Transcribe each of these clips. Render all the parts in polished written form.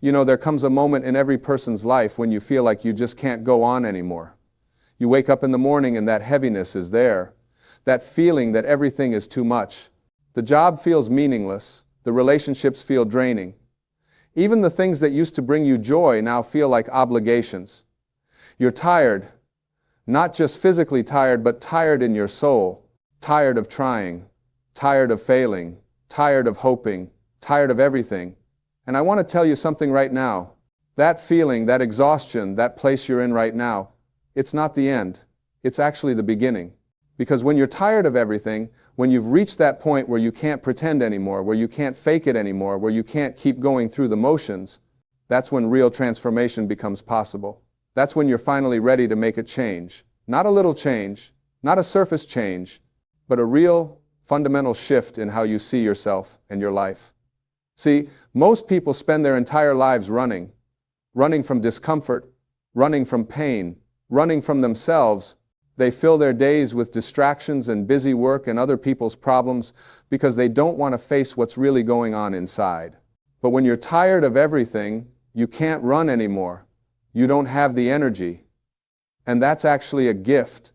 You know, there comes a moment in every person's life when you feel like you just can't go on anymore. You wake up in the morning and that heaviness is there. That feeling that everything is too much. The job feels meaningless. The relationships feel draining. Even the things that used to bring you joy now feel like obligations. You're tired. Not just physically tired, but tired in your soul. Tired of trying. Tired of failing. Tired of hoping. Tired of everything. And I want to tell you something right now. That feeling, that exhaustion, that place you're in right now, it's not the end. It's actually the beginning. Because when you're tired of everything, when you've reached that point where you can't pretend anymore, where you can't fake it anymore, where you can't keep going through the motions, that's when real transformation becomes possible. That's when you're finally ready to make a change. Not a little change, not a surface change, but a real, fundamental shift in how you see yourself and your life. See, most people spend their entire lives running from discomfort, running from pain, running from themselves. They fill their days with distractions and busy work and other people's problems because they don't want to face what's really going on inside. But when you're tired of everything, you can't run anymore. You don't have the energy. And that's actually a gift.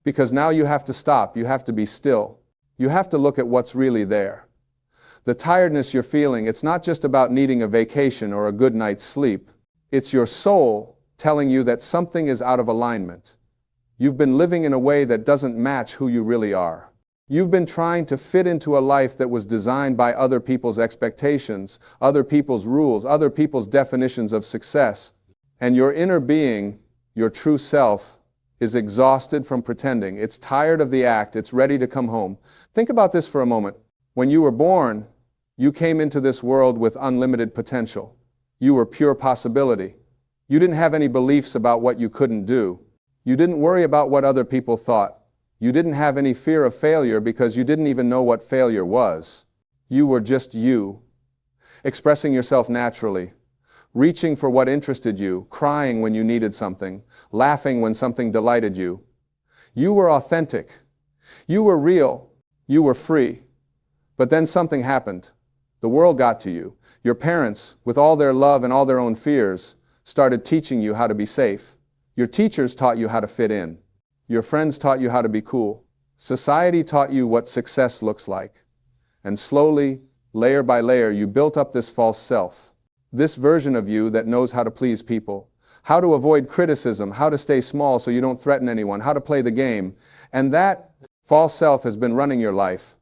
Because now you have to stop, you have to be still. You have to look at what's really there. The tiredness you're feeling, it's not just about needing a vacation or a good night's sleep. It's your soul telling you that something is out of alignment. You've been living in a way that doesn't match who you really are. You've been trying to fit into a life that was designed by other people's expectations, other people's rules, other people's definitions of success. And your inner being, your true self, is exhausted from pretending. It's tired of the act. It's ready to come home. Think about this for a moment. When you were born, you came into this world with unlimited potential. You were pure possibility. You didn't have any beliefs about what you couldn't do. You didn't worry about what other people thought. You didn't have any fear of failure because you didn't even know what failure was. You were just you, expressing yourself naturally, reaching for what interested you, crying when you needed something, laughing when something delighted you. You were authentic. You were real. You were free. But then something happened. The world got to you. Your parents, with all their love and all their own fears, started teaching you how to be safe. Your teachers taught you how to fit in. Your friends taught you how to be cool. Society taught you what success looks like. And slowly, layer by layer, you built up this false self. This version of you that knows how to please people, how to avoid criticism, how to stay small so you don't threaten anyone, how to play the game. And that false self has been running your life.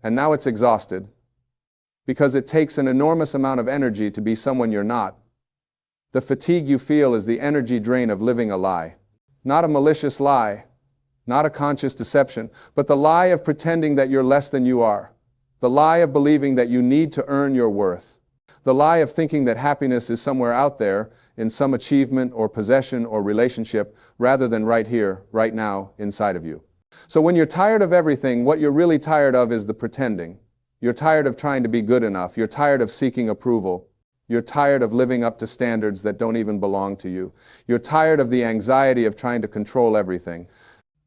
And now it's exhausted. Because it takes an enormous amount of energy to be someone you're not. The fatigue you feel is the energy drain of living a lie. Not a malicious lie, not a conscious deception, but the lie of pretending that you're less than you are. The lie of believing that you need to earn your worth. The lie of thinking that happiness is somewhere out there in some achievement or possession or relationship rather than right here, right now, inside of you. So when you're tired of everything, what you're really tired of is the pretending. You're tired of trying to be good enough. You're tired of seeking approval. You're tired of living up to standards that don't even belong to you. You're tired of the anxiety of trying to control everything.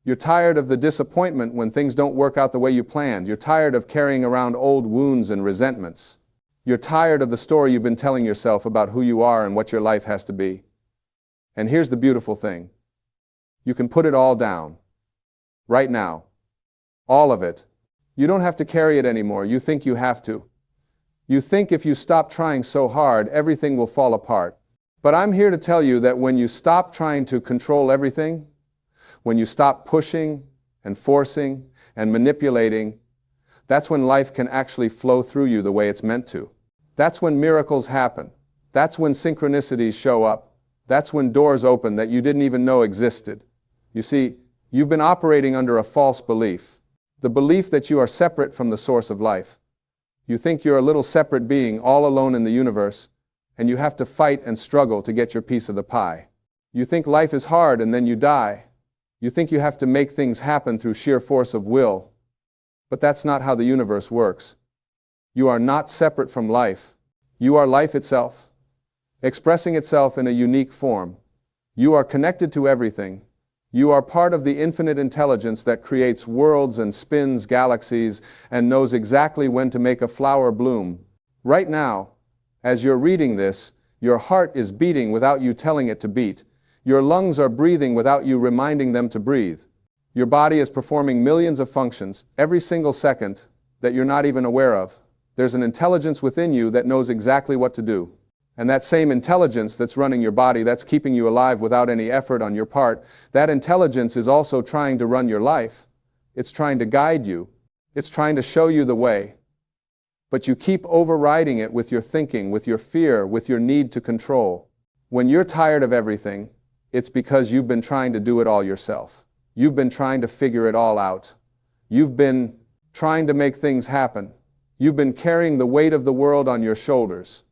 You're tired of the disappointment when things don't work out the way you planned. You're tired of carrying around old wounds and resentments. You're tired of the story you've been telling yourself about who you are and what your life has to be. And here's the beautiful thing. You can put it all down. Right now. All of it. You don't have to carry it anymore. You think you have to. You think if you stop trying so hard, everything will fall apart. But I'm here to tell you that when you stop trying to control everything, when you stop pushing and forcing and manipulating, that's when life can actually flow through you the way it's meant to. That's when miracles happen. That's when synchronicities show up. That's when doors open that you didn't even know existed. You see, you've been operating under a false belief. The belief that you are separate from the source of life. You think you're a little separate being all alone in the universe, and you have to fight and struggle to get your piece of the pie. You think life is hard and then you die. You think you have to make things happen through sheer force of will. But that's not how the universe works. You are not separate from life. You are life itself, expressing itself in a unique form. You are connected to everything. You are part of the infinite intelligence that creates worlds and spins galaxies and knows exactly when to make a flower bloom. Right now, As you're reading this, your heart is beating without you telling it to beat. Your lungs are breathing without you reminding them to breathe. Your body is performing millions of functions every single second that you're not even aware of. There's an intelligence within you that knows exactly what to do. And that same intelligence that's running your body, that's keeping you alive without any effort on your part, that intelligence is also trying to run your life. It's trying to guide you. It's trying to show you the way. But you keep overriding it with your thinking, with your fear, with your need to control. When you're tired of everything, it's because you've been trying to do it all yourself. You've been trying to figure it all out. You've been trying to make things happen. You've been carrying the weight of the world on your shoulders.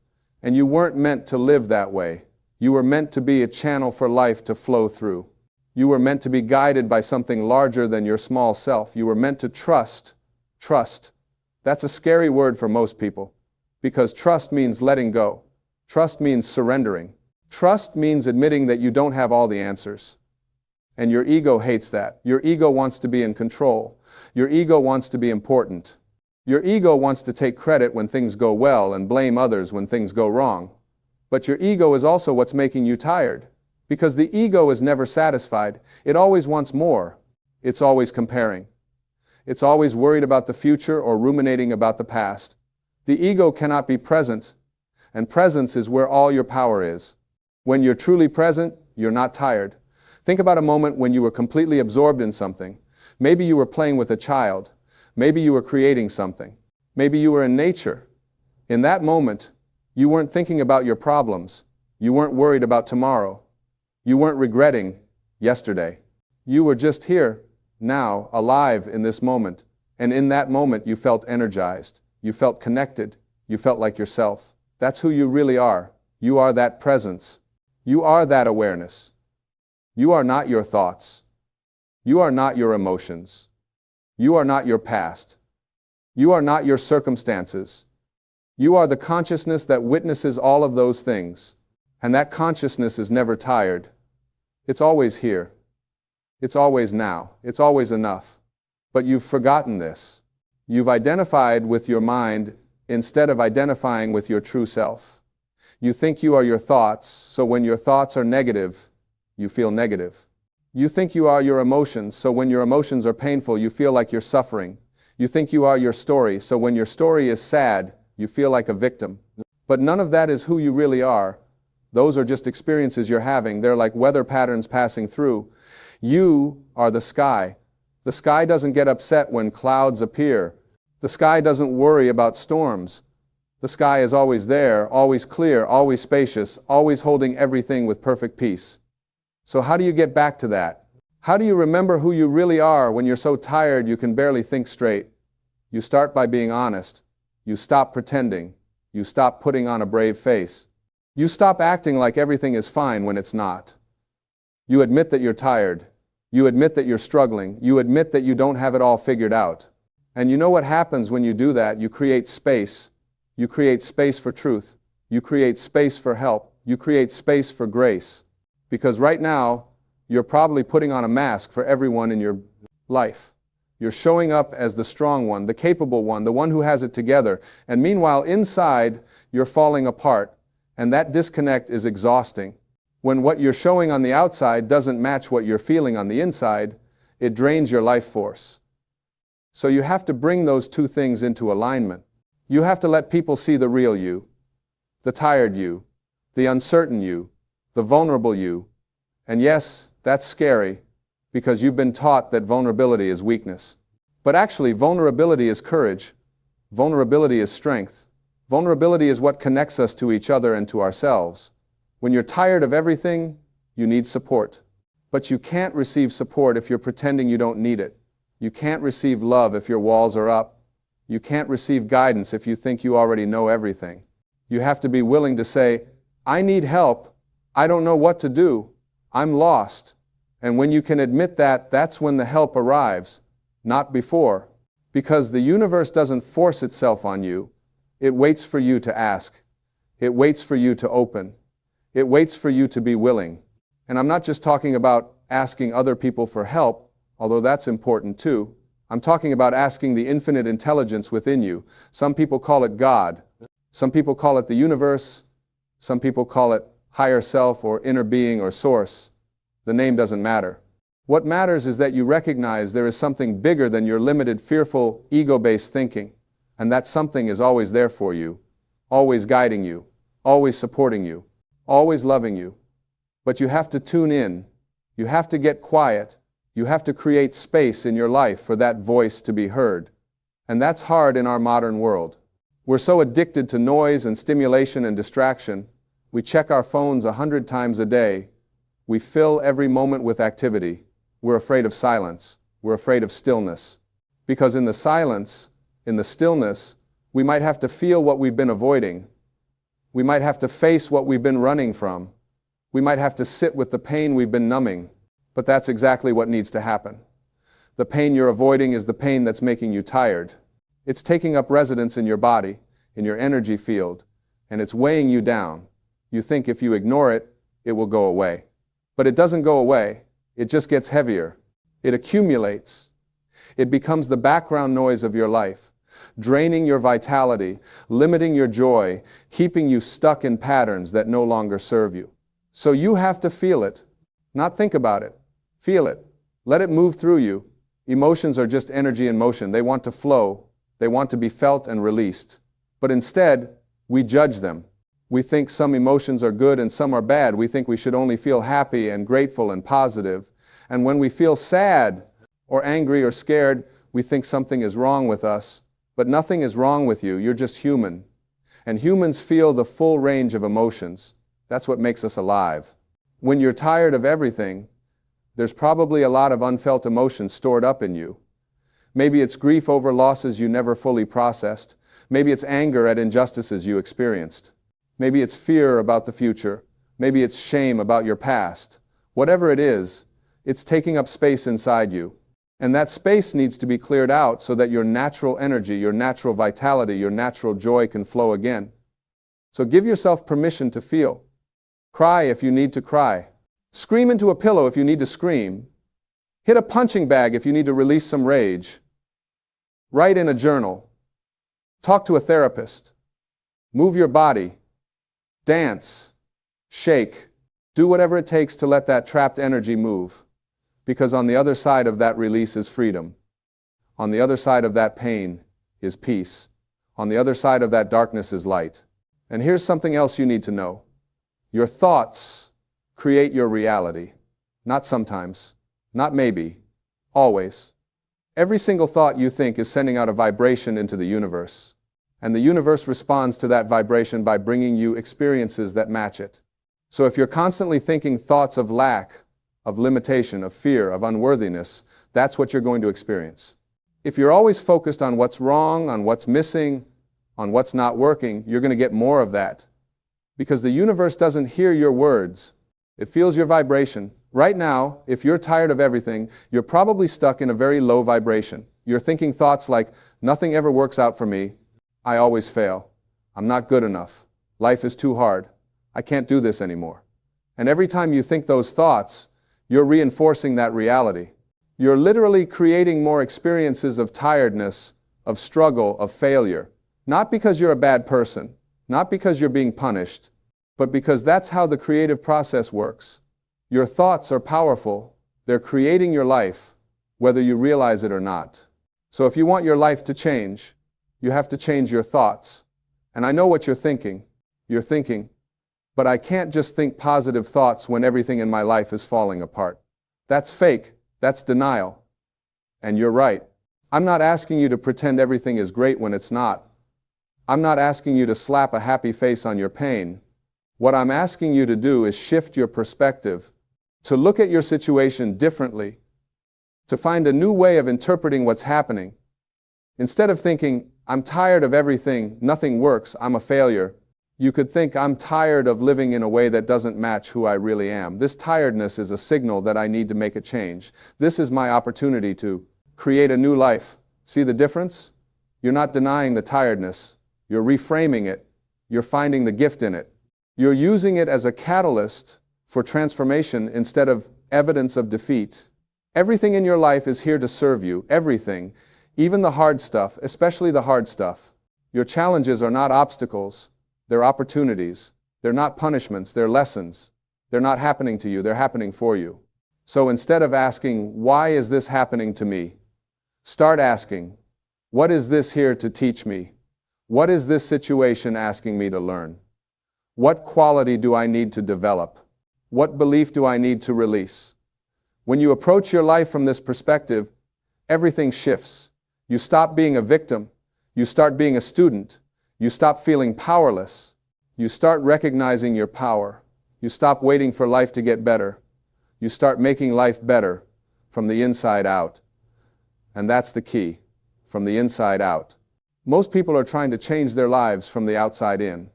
And you weren't meant to live that way. You were meant to be a channel for life to flow through. You were meant to be guided by something larger than your small self. You were meant to trust. Trust. That's a scary word for most people, because trust means letting go. Trust means surrendering. Trust means admitting that you don't have all the answers. And your ego hates that. Your ego wants to be in control. Your ego wants to be important. Your ego wants to take credit when things go well and blame others when things go wrong. But your ego is also what's making you tired, because the ego is never satisfied. It always wants more. It's always comparing. It's always worried about the future or ruminating about the past. The ego cannot be present, and presence is where all your power is. When you're truly present, you're not tired. Think about a moment when you were completely absorbed in something. Maybe you were playing with a child. Maybe you were creating something. Maybe you were in nature. In that moment, you weren't thinking about your problems. You weren't worried about tomorrow. You weren't regretting yesterday. You were just here, now, alive in this moment. And in that moment, you felt energized. You felt connected. You felt like yourself. That's who you really are. You are that presence. You are that awareness. You are not your thoughts. You are not your emotions. You are not your past. You are not your circumstances. You are the consciousness that witnesses all of those things. And that consciousness is never tired. It's always here. It's always now. It's always enough. But you've forgotten this. You've identified with your mind instead of identifying with your true self. You think you are your thoughts, so when your thoughts are negative, you feel negative. You think you are your emotions, so when your emotions are painful, you feel like you're suffering. You think you are your story, so when your story is sad, you feel like a victim. But none of that is who you really are. Those are just experiences you're having. They're like weather patterns passing through. You are the sky. The sky doesn't get upset when clouds appear. The sky doesn't worry about storms. The sky is always there, always clear, always spacious, always holding everything with perfect peace. So how do you get back to that? How do you remember who you really are when you're so tired you can barely think straight? You start by being honest. You stop pretending. You stop putting on a brave face. You stop acting like everything is fine when it's not. You admit that you're tired. You admit that you're struggling. You admit that you don't have it all figured out. And you know what happens when you do that? You create space. You create space for truth. You create space for help. You create space for grace. Because right now, you're probably putting on a mask for everyone in your life. You're showing up as the strong one, the capable one, the one who has it together. And meanwhile, inside, you're falling apart. And that disconnect is exhausting. When what you're showing on the outside doesn't match what you're feeling on the inside, it drains your life force. So you have to bring those two things into alignment. You have to let people see the real you, the tired you, the uncertain you, the vulnerable you. And yes, that's scary, because you've been taught that vulnerability is weakness. But actually, vulnerability is courage. Vulnerability is strength. Vulnerability is what connects us to each other and to ourselves. When you're tired of everything, you need support. But you can't receive support if you're pretending you don't need it. You can't receive love if your walls are up. You can't receive guidance if you think you already know everything. You have to be willing to say, I need help. I don't know what to do. I'm lost. And when you can admit that, that's when the help arrives, not before. Because the universe doesn't force itself on you. It waits for you to ask. It waits for you to open. It waits for you to be willing. And I'm not just talking about asking other people for help, although that's important too. I'm talking about asking the infinite intelligence within you. Some people call it God. Some people call it the universe. Some people call it higher self or inner being or source. The name doesn't matter. What matters is that you recognize there is something bigger than your limited, fearful, ego-based thinking, and that something is always there for you, always guiding you, always supporting you, always loving you. But you have to tune in. You have to get quiet. You have to create space in your life for that voice to be heard. And that's hard in our modern world. We're so addicted to noise and stimulation and distraction. We check our phones 100 times a day. We fill every moment with activity. We're afraid of silence. We're afraid of stillness. Because in the silence, in the stillness, we might have to feel what we've been avoiding. We might have to face what we've been running from. We might have to sit with the pain we've been numbing. But that's exactly what needs to happen. The pain you're avoiding is the pain that's making you tired. It's taking up residence in your body, in your energy field, and it's weighing you down. You think if you ignore it, it will go away. But it doesn't go away. It just gets heavier. It accumulates. It becomes the background noise of your life, draining your vitality, limiting your joy, keeping you stuck in patterns that no longer serve you. So you have to feel it, not think about it. Feel it. Let it move through you. Emotions are just energy in motion. They want to flow. They want to be felt and released. But instead, we judge them. We think some emotions are good and some are bad. We think we should only feel happy and grateful and positive. And when we feel sad or angry or scared, we think something is wrong with us. But nothing is wrong with you. You're just human. And humans feel the full range of emotions. That's what makes us alive. When you're tired of everything, there's probably a lot of unfelt emotions stored up in you. Maybe it's grief over losses you never fully processed. Maybe it's anger at injustices you experienced. Maybe it's fear about the future. Maybe it's shame about your past. Whatever it is, it's taking up space inside you. And that space needs to be cleared out so that your natural energy, your natural vitality, your natural joy can flow again. So give yourself permission to feel. Cry if you need to cry. Scream into a pillow if you need to scream. Hit a punching bag if you need to release some rage. Write in a journal. Talk to a therapist. Move your body. Dance. Shake. Do whatever it takes to let that trapped energy move. Because on the other side of that release is freedom. On the other side of that pain is peace. On the other side of that darkness is light. And here's something else you need to know. Your thoughts create your reality. Not sometimes. Not maybe. Always. Every single thought you think is sending out a vibration into the universe. And the universe responds to that vibration by bringing you experiences that match it. So if you're constantly thinking thoughts of lack, of limitation, of fear, of unworthiness, that's what you're going to experience. If you're always focused on what's wrong, on what's missing, on what's not working, you're going to get more of that. Because the universe doesn't hear your words. It feels your vibration. Right now, if you're tired of everything, you're probably stuck in a very low vibration. You're thinking thoughts like, nothing ever works out for me. I always fail. I'm not good enough. Life is too hard. I can't do this anymore. And every time you think those thoughts, you're reinforcing that reality. You're literally creating more experiences of tiredness, of struggle, of failure. Not because you're a bad person, not because you're being punished, but because that's how the creative process works. Your thoughts are powerful. They're creating your life, whether you realize it or not. So if you want your life to change, you have to change your thoughts. And I know what you're thinking. You're thinking, but I can't just think positive thoughts when everything in my life is falling apart. That's fake. That's denial. And you're right. I'm not asking you to pretend everything is great when it's not. I'm not asking you to slap a happy face on your pain. What I'm asking you to do is shift your perspective, to look at your situation differently, to find a new way of interpreting what's happening. Instead of thinking, I'm tired of everything, nothing works, I'm a failure, you could think, I'm tired of living in a way that doesn't match who I really am. This tiredness is a signal that I need to make a change. This is my opportunity to create a new life. See the difference? You're not denying the tiredness. You're reframing it. You're finding the gift in it. You're using it as a catalyst for transformation instead of evidence of defeat. Everything in your life is here to serve you. Everything. Even the hard stuff, especially the hard stuff. Your challenges are not obstacles, they're opportunities. They're not punishments, they're lessons. They're not happening to you, they're happening for you. So instead of asking, why is this happening to me? Start asking, what is this here to teach me? What is this situation asking me to learn? What quality do I need to develop? What belief do I need to release? When you approach your life from this perspective, everything shifts. You stop being a victim. You start being a student. You stop feeling powerless. You start recognizing your power. You stop waiting for life to get better. You start making life better from the inside out. And that's the key, from the inside out. Most people are trying to change their lives from the outside in.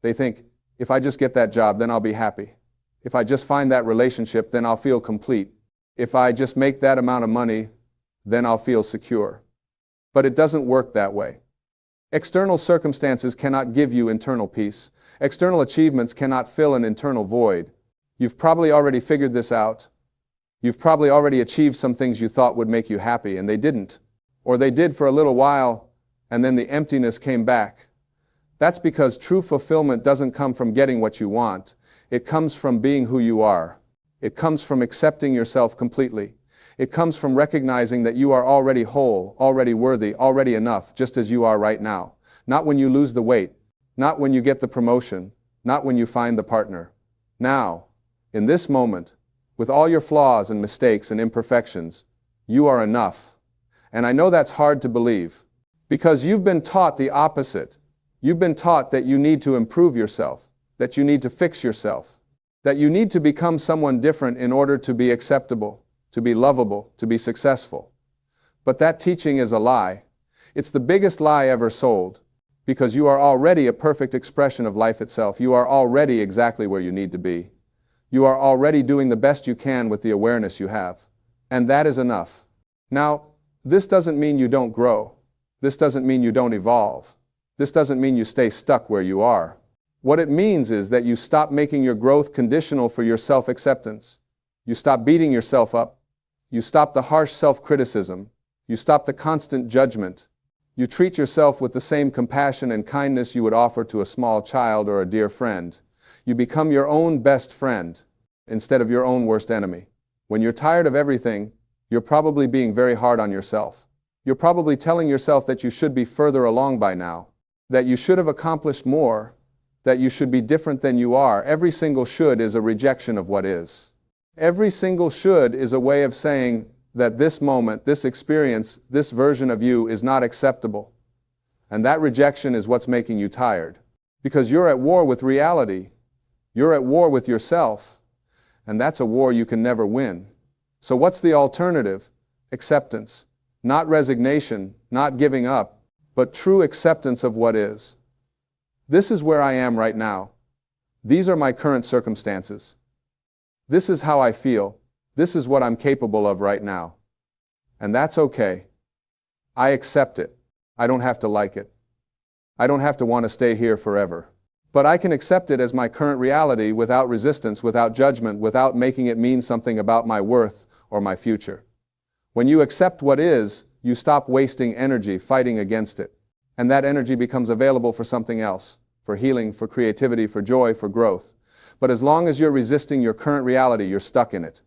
They think, if I just get that job, then I'll be happy. If I just find that relationship, then I'll feel complete. If I just make that amount of money, then I'll feel secure. But it doesn't work that way. External circumstances cannot give you internal peace. External achievements cannot fill an internal void. You've probably already figured this out. You've probably already achieved some things you thought would make you happy, and they didn't. Or they did for a little while, and then the emptiness came back. That's because true fulfillment doesn't come from getting what you want. It comes from being who you are. It comes from accepting yourself completely. It comes from recognizing that you are already whole, already worthy, already enough, just as you are right now. Not when you lose the weight, not when you get the promotion, not when you find the partner. Now, in this moment, with all your flaws and mistakes and imperfections, you are enough. And I know that's hard to believe, because you've been taught the opposite. You've been taught that you need to improve yourself, that you need to fix yourself, that you need to become someone different in order to be acceptable, to be lovable, to be successful. But that teaching is a lie. It's the biggest lie ever sold, because you are already a perfect expression of life itself. You are already exactly where you need to be. You are already doing the best you can with the awareness you have. And that is enough. Now, this doesn't mean you don't grow. This doesn't mean you don't evolve. This doesn't mean you stay stuck where you are. What it means is that you stop making your growth conditional for your self-acceptance. You stop beating yourself up. You stop the harsh self-criticism. You stop the constant judgment. You treat yourself with the same compassion and kindness you would offer to a small child or a dear friend. You become your own best friend instead of your own worst enemy. When you're tired of everything, you're probably being very hard on yourself. You're probably telling yourself that you should be further along by now, that you should have accomplished more, that you should be different than you are. Every single should is a rejection of what is. Every single should is a way of saying that this moment, this experience, this version of you is not acceptable. And that rejection is what's making you tired. Because you're at war with reality. You're at war with yourself. And that's a war you can never win. So what's the alternative? Acceptance. Not resignation, not giving up, but true acceptance of what is. This is where I am right now. These are my current circumstances. This is how I feel. This is what I'm capable of right now. And that's okay. I accept it. I don't have to like it. I don't have to want to stay here forever. But I can accept it as my current reality without resistance, without judgment, without making it mean something about my worth or my future. When you accept what is, you stop wasting energy fighting against it. And that energy becomes available for something else, for healing, for creativity, for joy, for growth. But as long as you're resisting your current reality, you're stuck in it.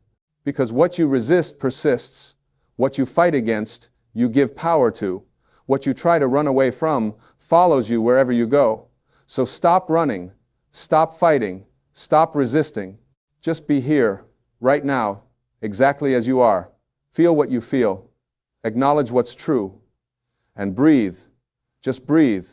Because what you resist persists. What you fight against, you give power to. What you try to run away from follows you wherever you go. So stop running, stop fighting, stop resisting. Just be here, right now, exactly as you are. Feel what you feel. Acknowledge what's true. And breathe. Just breathe.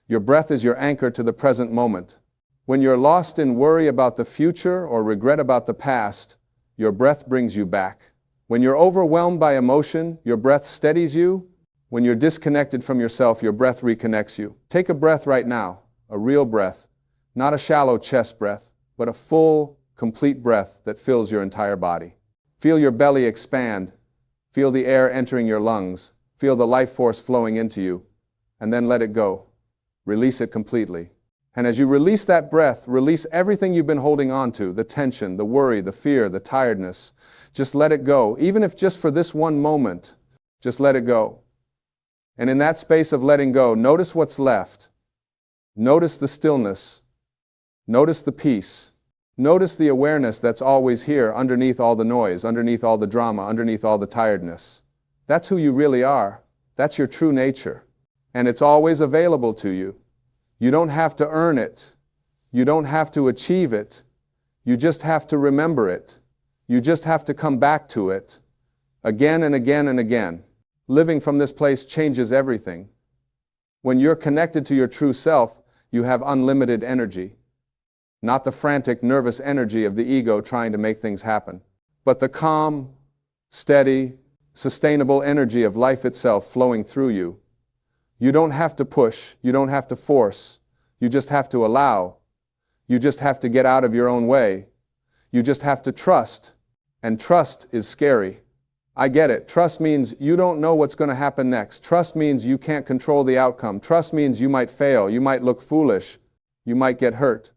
Your breath is your anchor to the present moment. When you're lost in worry about the future or regret about the past, your breath brings you back. When you're overwhelmed by emotion, your breath steadies you. When you're disconnected from yourself, your breath reconnects you. Take a breath right now, a real breath, not a shallow chest breath, but a full, complete breath that fills your entire body. Feel your belly expand. Feel the air entering your lungs. Feel the life force flowing into you. And then let it go. Release it completely. And as you release that breath, release everything you've been holding on to, the tension, the worry, the fear, the tiredness. Just let it go. Even if just for this one moment, just let it go. And in that space of letting go, notice what's left. Notice the stillness. Notice the peace. Notice the awareness that's always here underneath all the noise, underneath all the drama, underneath all the tiredness. That's who you really are. That's your true nature. And it's always available to you. You don't have to earn it. You don't have to achieve it. You just have to remember it. You just have to come back to it again and again and again. Living from this place changes everything. When you're connected to your true self, you have unlimited energy. Not the frantic, nervous energy of the ego trying to make things happen, but the calm, steady, sustainable energy of life itself flowing through you. You don't have to push. You don't have to force. You just have to allow. You just have to get out of your own way. You just have to trust. And trust is scary. I get it. Trust means you don't know what's going to happen next. Trust means you can't control the outcome. Trust means you might fail. You might look foolish. You might get hurt.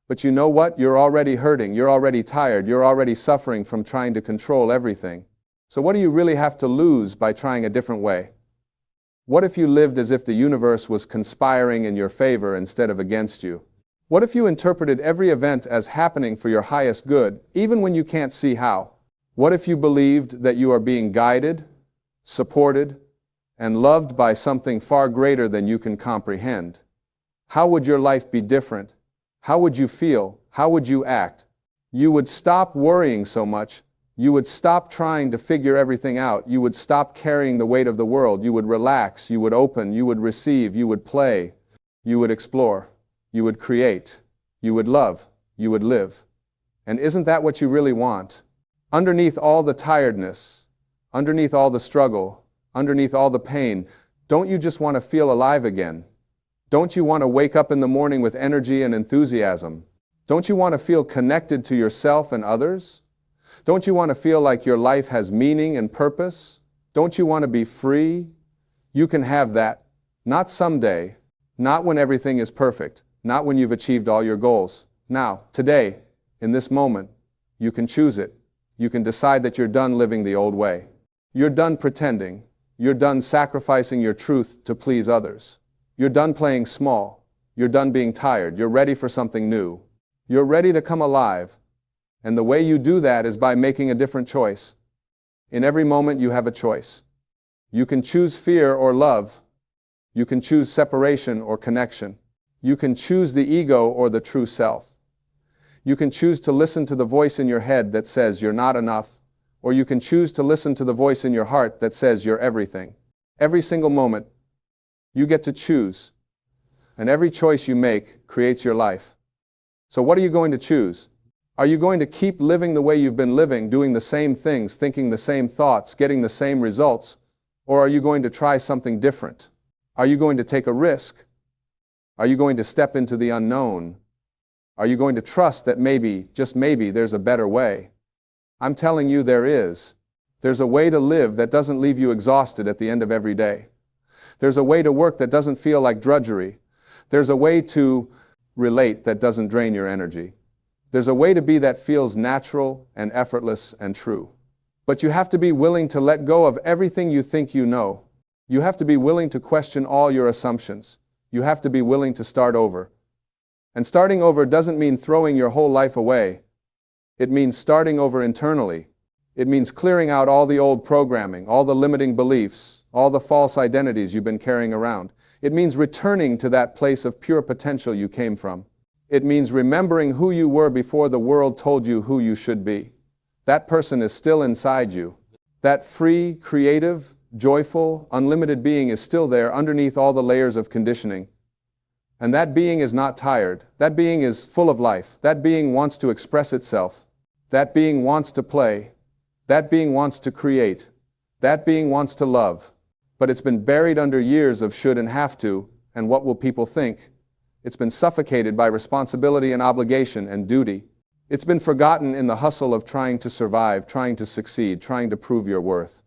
But you know what? You're already hurting. You're already tired. You're already suffering from trying to control everything. So what do you really have to lose by trying a different way? What if you lived as if the universe was conspiring in your favor instead of against you? What if you interpreted every event as happening for your highest good, even when you can't see how? What if you believed that you are being guided, supported, and loved by something far greater than you can comprehend? How would your life be different? How would you feel? How would you act? You would stop worrying so much. You would stop trying to figure everything out. You would stop carrying the weight of the world. You would relax. You would open. You would receive. You would play. You would explore. You would create. You would love. You would live. And isn't that what you really want? Underneath all the tiredness, underneath all the struggle, underneath all the pain, don't you just want to feel alive again? Don't you want to wake up in the morning with energy and enthusiasm? Don't you want to feel connected to yourself and others? Don't you want to feel like your life has meaning and purpose? Don't you want to be free? You can have that. Not someday. Not when everything is perfect. Not when you've achieved all your goals. Now, today, in this moment, you can choose it. You can decide that you're done living the old way. You're done pretending. You're done sacrificing your truth to please others. You're done playing small. You're done being tired. You're ready for something new. You're ready to come alive. And the way you do that is by making a different choice. In every moment you have a choice. You can choose fear or love. You can choose separation or connection. You can choose the ego or the true self. You can choose to listen to the voice in your head that says you're not enough, or you can choose to listen to the voice in your heart that says you're everything. Every single moment, you get to choose. And every choice you make creates your life. So what are you going to choose? Are you going to keep living the way you've been living, doing the same things, thinking the same thoughts, getting the same results? Or are you going to try something different? Are you going to take a risk? Are you going to step into the unknown? Are you going to trust that maybe, just maybe, there's a better way? I'm telling you there is. There's a way to live that doesn't leave you exhausted at the end of every day. There's a way to work that doesn't feel like drudgery. There's a way to relate that doesn't drain your energy. There's a way to be that feels natural and effortless and true. But you have to be willing to let go of everything you think you know. You have to be willing to question all your assumptions. You have to be willing to start over. And starting over doesn't mean throwing your whole life away. It means starting over internally. It means clearing out all the old programming, all the limiting beliefs, all the false identities you've been carrying around. It means returning to that place of pure potential you came from. It means remembering who you were before the world told you who you should be. That person is still inside you. That free, creative, joyful, unlimited being is still there underneath all the layers of conditioning. And that being is not tired. That being is full of life. That being wants to express itself. That being wants to play. That being wants to create. That being wants to love. But it's been buried under years of should and have to, and what will people think? It's been suffocated by responsibility and obligation and duty. It's been forgotten in the hustle of trying to survive, trying to succeed, trying to prove your worth.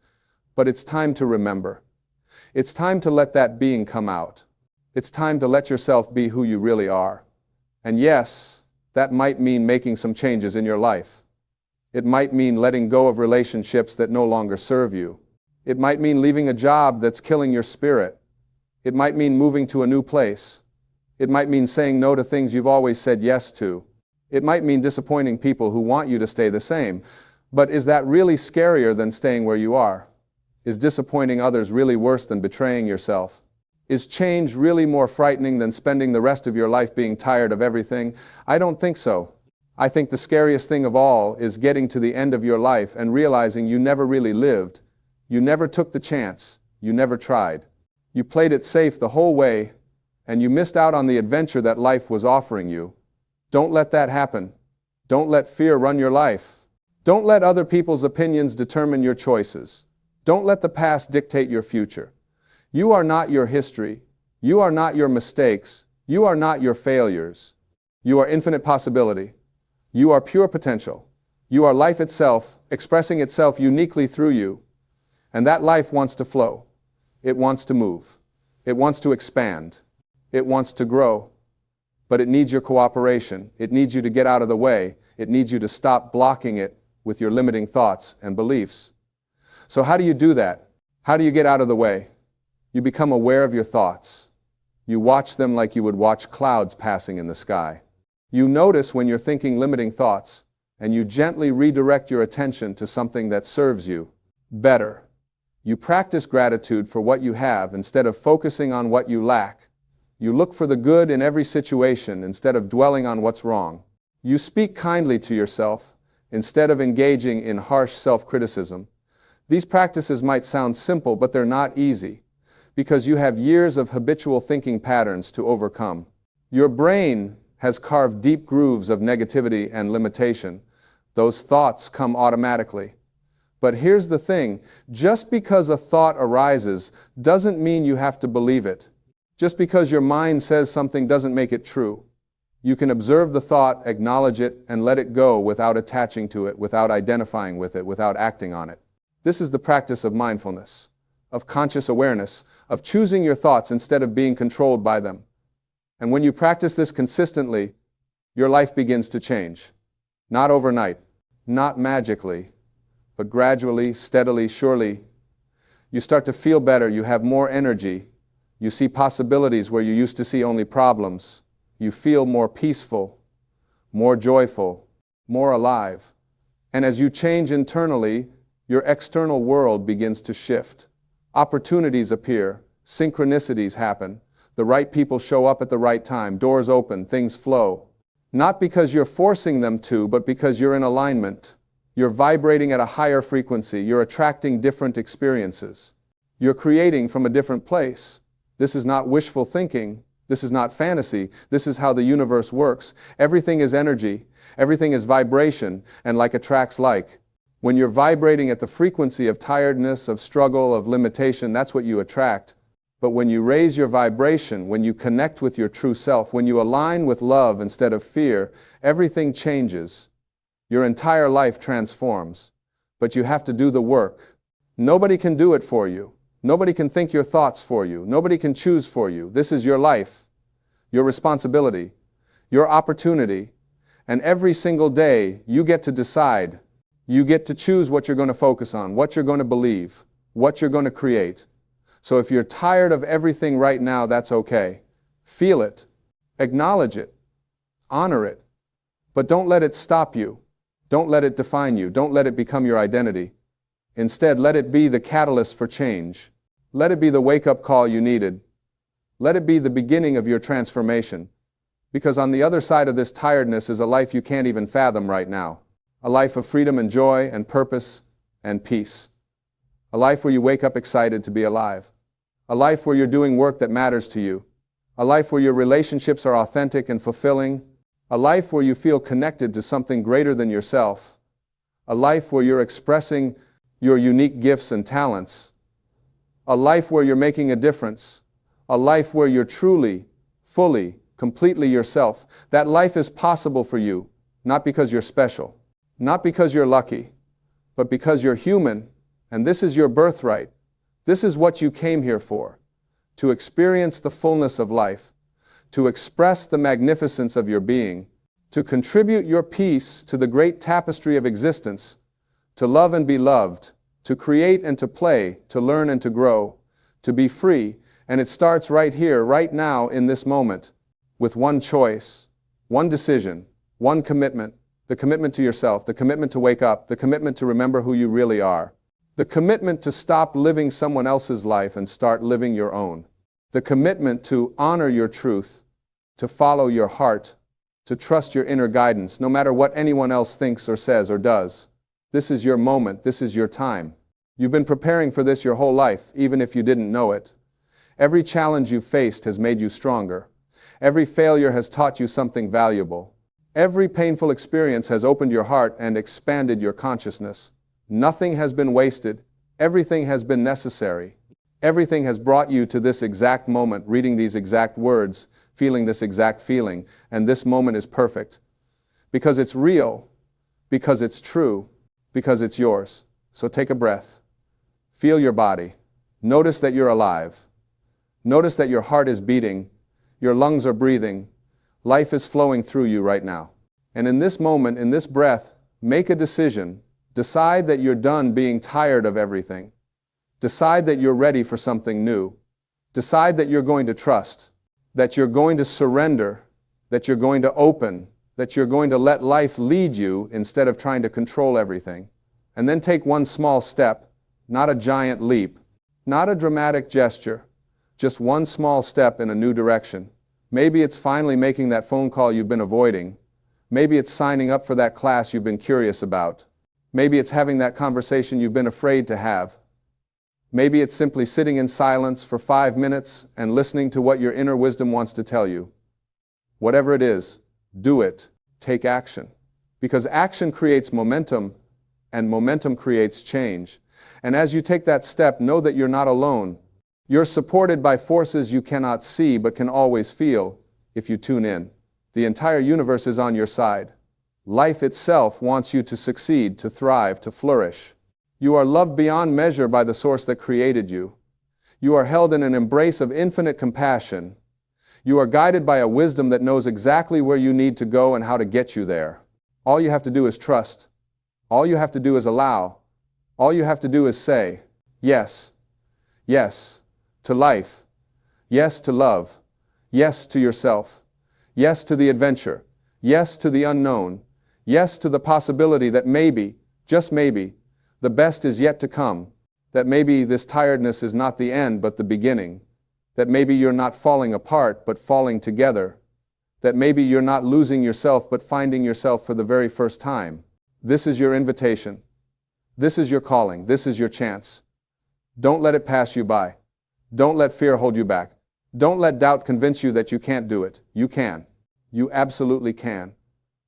But it's time to remember. It's time to let that being come out. It's time to let yourself be who you really are. And yes, that might mean making some changes in your life. It might mean letting go of relationships that no longer serve you. It might mean leaving a job that's killing your spirit. It might mean moving to a new place. It might mean saying no to things you've always said yes to. It might mean disappointing people who want you to stay the same. But is that really scarier than staying where you are? Is disappointing others really worse than betraying yourself? Is change really more frightening than spending the rest of your life being tired of everything? I don't think so. I think the scariest thing of all is getting to the end of your life and realizing you never really lived. You never took the chance. You never tried. You played it safe the whole way, and you missed out on the adventure that life was offering you. Don't let that happen. Don't let fear run your life. Don't let other people's opinions determine your choices. Don't let the past dictate your future. You are not your history. You are not your mistakes. You are not your failures. You are infinite possibility. You are pure potential. You are life itself, expressing itself uniquely through you. And that life wants to flow. It wants to move. It wants to expand. It wants to grow. But it needs your cooperation. It needs you to get out of the way. It needs you to stop blocking it with your limiting thoughts and beliefs. So how do you do that? How do you get out of the way? You become aware of your thoughts. You watch them like you would watch clouds passing in the sky. You notice when you're thinking limiting thoughts, and you gently redirect your attention to something that serves you better. You practice gratitude for what you have instead of focusing on what you lack. You look for the good in every situation instead of dwelling on what's wrong. You speak kindly to yourself instead of engaging in harsh self-criticism. These practices might sound simple, but they're not easy, because you have years of habitual thinking patterns to overcome. Your brain has carved deep grooves of negativity and limitation. Those thoughts come automatically. But here's the thing, just because a thought arises doesn't mean you have to believe it. Just because your mind says something doesn't make it true. You can observe the thought, acknowledge it, and let it go without attaching to it, without identifying with it, without acting on it. This is the practice of mindfulness, of conscious awareness, of choosing your thoughts instead of being controlled by them. And when you practice this consistently, your life begins to change. Not overnight, not magically, but gradually, steadily, surely. You start to feel better, you have more energy, you see possibilities where you used to see only problems. You feel more peaceful, more joyful, more alive. And as you change internally, your external world begins to shift. Opportunities appear, synchronicities happen, the right people show up at the right time, doors open, things flow. Not because you're forcing them to, but because you're in alignment. You're vibrating at a higher frequency, you're attracting different experiences. You're creating from a different place. This is not wishful thinking. This is not fantasy. This is how the universe works. Everything is energy. Everything is vibration, and like attracts like. When you're vibrating at the frequency of tiredness, of struggle, of limitation, that's what you attract. But when you raise your vibration, when you connect with your true self, when you align with love instead of fear, everything changes. Your entire life transforms. But you have to do the work. Nobody can do it for you. Nobody can think your thoughts for you. Nobody can choose for you. This is your life, your responsibility, your opportunity. And every single day, you get to decide. You get to choose what you're going to focus on, what you're going to believe, what you're going to create. So if you're tired of everything right now, that's okay. Feel it. Acknowledge it. Honor it. But don't let it stop you. Don't let it define you. Don't let it become your identity. Instead, let it be the catalyst for change. Let it be the wake-up call you needed. Let it be the beginning of your transformation. Because on the other side of this tiredness is a life you can't even fathom right now. A life of freedom and joy and purpose and peace. A life where you wake up excited to be alive. A life where you're doing work that matters to you. A life where your relationships are authentic and fulfilling. A life where you feel connected to something greater than yourself. A life where you're expressing your unique gifts and talents. A life where you're making a difference. A life where you're truly, fully, completely yourself. That life is possible for you, not because you're special, not because you're lucky, but because you're human, and this is your birthright. This is what you came here for, to experience the fullness of life, to express the magnificence of your being, to contribute your piece to the great tapestry of existence, to love and be loved, to create and to play, to learn and to grow, to be free, and it starts right here, right now, in this moment, with one choice, one decision, one commitment, the commitment to yourself, the commitment to wake up, the commitment to remember who you really are, the commitment to stop living someone else's life and start living your own, the commitment to honor your truth, to follow your heart, to trust your inner guidance, no matter what anyone else thinks or says or does. This is your moment, this is your time. You've been preparing for this your whole life, even if you didn't know it. Every challenge you've faced has made you stronger. Every failure has taught you something valuable. Every painful experience has opened your heart and expanded your consciousness. Nothing has been wasted. Everything has been necessary. Everything has brought you to this exact moment, reading these exact words, feeling this exact feeling, and this moment is perfect. Because it's real, because it's true, because it's yours. So take a breath. Feel your body. Notice that you're alive. Notice that your heart is beating, your lungs are breathing, life is flowing through you right now. And in this moment, in this breath, make a decision. Decide that you're done being tired of everything. Decide that you're ready for something new. Decide that you're going to trust, that you're going to surrender, that you're going to open, that you're going to let life lead you instead of trying to control everything. And then take one small step, not a giant leap, not a dramatic gesture, just one small step in a new direction. Maybe it's finally making that phone call you've been avoiding. Maybe it's signing up for that class you've been curious about. Maybe it's having that conversation you've been afraid to have. Maybe it's simply sitting in silence for 5 minutes and listening to what your inner wisdom wants to tell you. Whatever it is, do it. Take action. Because action creates momentum, and momentum creates change. And as you take that step, know that you're not alone. You're supported by forces you cannot see but can always feel if you tune in. The entire universe is on your side. Life itself wants you to succeed, to thrive, to flourish. You are loved beyond measure by the source that created you. You are held in an embrace of infinite compassion. You are guided by a wisdom that knows exactly where you need to go and how to get you there. All you have to do is trust. All you have to do is allow. All you have to do is say, yes, yes, to life, yes to love, yes to yourself, yes to the adventure, yes to the unknown, yes to the possibility that maybe, just maybe, the best is yet to come, that maybe this tiredness is not the end but the beginning, that maybe you're not falling apart but falling together, that maybe you're not losing yourself but finding yourself for the very first time. This is your invitation. This is your calling. This is your chance. Don't let it pass you by. Don't let fear hold you back. Don't let doubt convince you that you can't do it. You can. You absolutely can.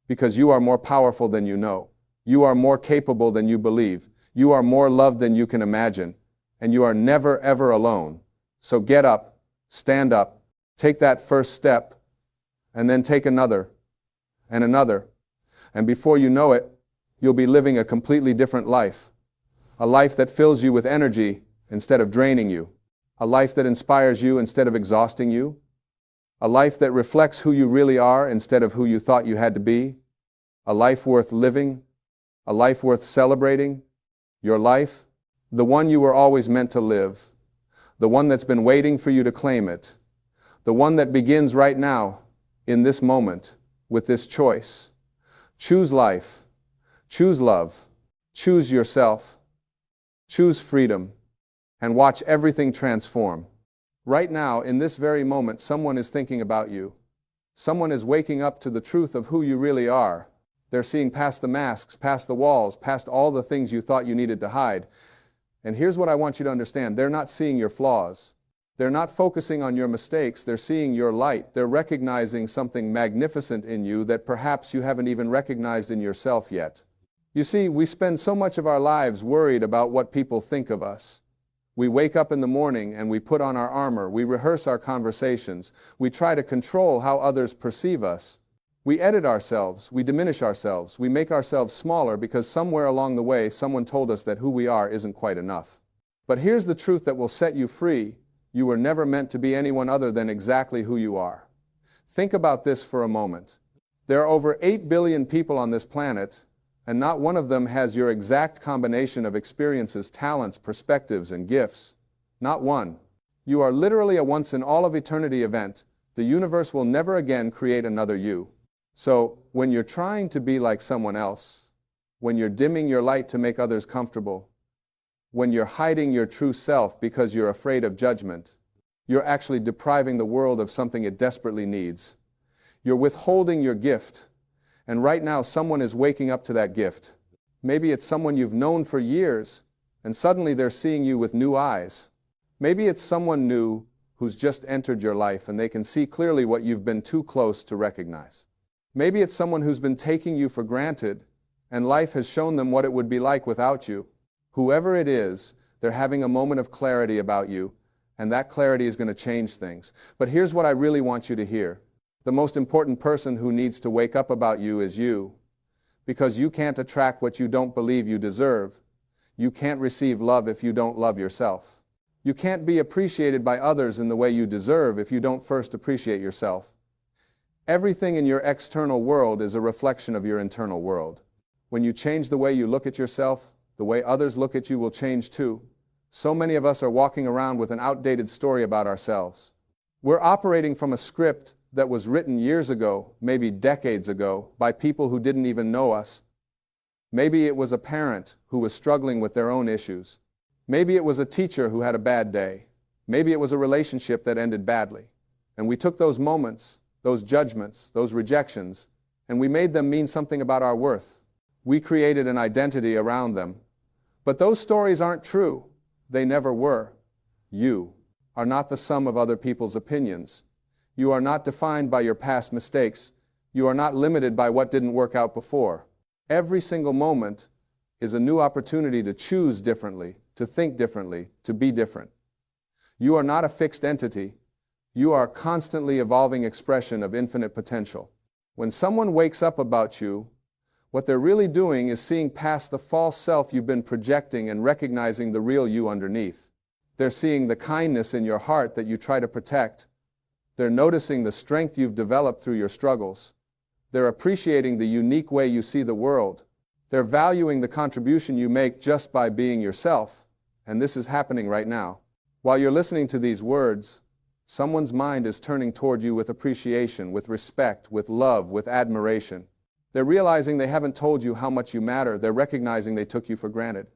Because you are more powerful than you know. You are more capable than you believe. You are more loved than you can imagine. And you are never, ever alone. So get up, stand up, take that first step, and then take another, and another. And before you know it, you'll be living a completely different life. A life that fills you with energy instead of draining you. A life that inspires you instead of exhausting you. A life that reflects who you really are instead of who you thought you had to be. A life worth living. A life worth celebrating. Your life, the one you were always meant to live. The one that's been waiting for you to claim it. The one that begins right now, in this moment, with this choice. Choose life. Choose love. Choose yourself. Choose freedom. And watch everything transform. Right now, in this very moment, someone is thinking about you. Someone is waking up to the truth of who you really are. They're seeing past the masks, past the walls, past all the things you thought you needed to hide. And here's what I want you to understand. They're not seeing your flaws. They're not focusing on your mistakes. They're seeing your light. They're recognizing something magnificent in you that perhaps you haven't even recognized in yourself yet. You see, we spend so much of our lives worried about what people think of us. We wake up in the morning and we put on our armor. We rehearse our conversations. We try to control how others perceive us. We edit ourselves. We diminish ourselves. We make ourselves smaller because somewhere along the way someone told us that who we are isn't quite enough. But here's the truth that will set you free. You were never meant to be anyone other than exactly who you are. Think about this for a moment. There are over 8 billion people on this planet, And not one of them has your exact combination of experiences, talents, perspectives, and gifts. Not one. You are literally a once-in-all-of-eternity event. The universe will never again create another you. So, when you're trying to be like someone else, when you're dimming your light to make others comfortable, when you're hiding your true self because you're afraid of judgment, you're actually depriving the world of something it desperately needs. You're withholding your gift. And right now, someone is waking up to that gift. Maybe it's someone you've known for years, and suddenly they're seeing you with new eyes. Maybe it's someone new who's just entered your life and they can see clearly what you've been too close to recognize. Maybe it's someone who's been taking you for granted, and life has shown them what it would be like without you. Whoever it is, they're having a moment of clarity about you, and that clarity is going to change things. But here's what I really want you to hear. The most important person who needs to wake up about you is you. Because you can't attract what you don't believe you deserve. You can't receive love if you don't love yourself. You can't be appreciated by others in the way you deserve if you don't first appreciate yourself. Everything in your external world is a reflection of your internal world. When you change the way you look at yourself, the way others look at you will change too. So many of us are walking around with an outdated story about ourselves. We're operating from a script that was written years ago, maybe decades ago, by people who didn't even know us. Maybe it was a parent who was struggling with their own issues. Maybe it was a teacher who had a bad day. Maybe it was a relationship that ended badly. And we took those moments, those judgments, those rejections, and we made them mean something about our worth. We created an identity around them. But those stories aren't true. They never were. You are not the sum of other people's opinions. You are not defined by your past mistakes. You are not limited by what didn't work out before. Every single moment is a new opportunity to choose differently, to think differently, to be different. You are not a fixed entity. You are a constantly evolving expression of infinite potential. When someone wakes up about you, what they're really doing is seeing past the false self you've been projecting and recognizing the real you underneath. They're seeing the kindness in your heart that you try to protect. They're noticing the strength you've developed through your struggles. They're appreciating the unique way you see the world. They're valuing the contribution you make just by being yourself. And this is happening right now. While you're listening to these words, someone's mind is turning toward you with appreciation, with respect, with love, with admiration. They're realizing they haven't told you how much you matter. They're recognizing they took you for granted.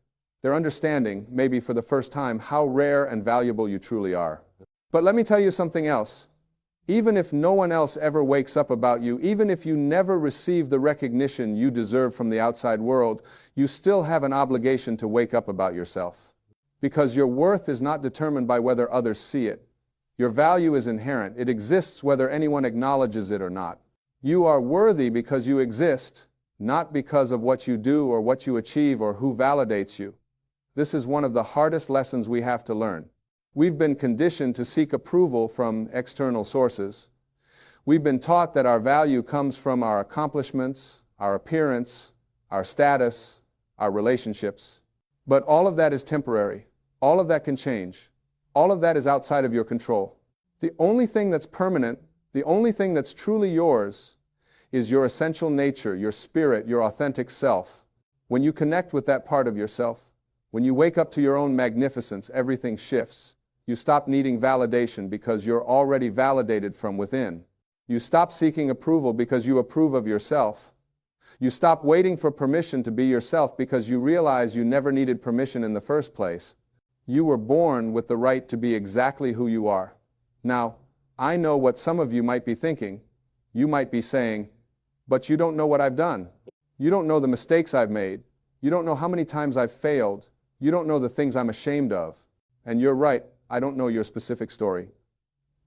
They're understanding, maybe for the first time, how rare and valuable you truly are. But let me tell you something else. Even if no one else ever wakes up about you, even if you never receive the recognition you deserve from the outside world, you still have an obligation to wake up about yourself. Because your worth is not determined by whether others see it. Your value is inherent. It exists whether anyone acknowledges it or not. You are worthy because you exist, not because of what you do or what you achieve or who validates you. This is one of the hardest lessons we have to learn. We've been conditioned to seek approval from external sources. We've been taught that our value comes from our accomplishments, our appearance, our status, our relationships. But all of that is temporary. All of that can change. All of that is outside of your control. The only thing that's permanent, the only thing that's truly yours, is your essential nature, your spirit, your authentic self. When you connect with that part of yourself, when you wake up to your own magnificence, everything shifts. You stop needing validation because you're already validated from within. You stop seeking approval because you approve of yourself. You stop waiting for permission to be yourself because you realize you never needed permission in the first place. You were born with the right to be exactly who you are. Now, I know what some of you might be thinking. You might be saying, but you don't know what I've done. You don't know the mistakes I've made. You don't know how many times I've failed. You don't know the things I'm ashamed of. And you're right, I don't know your specific story.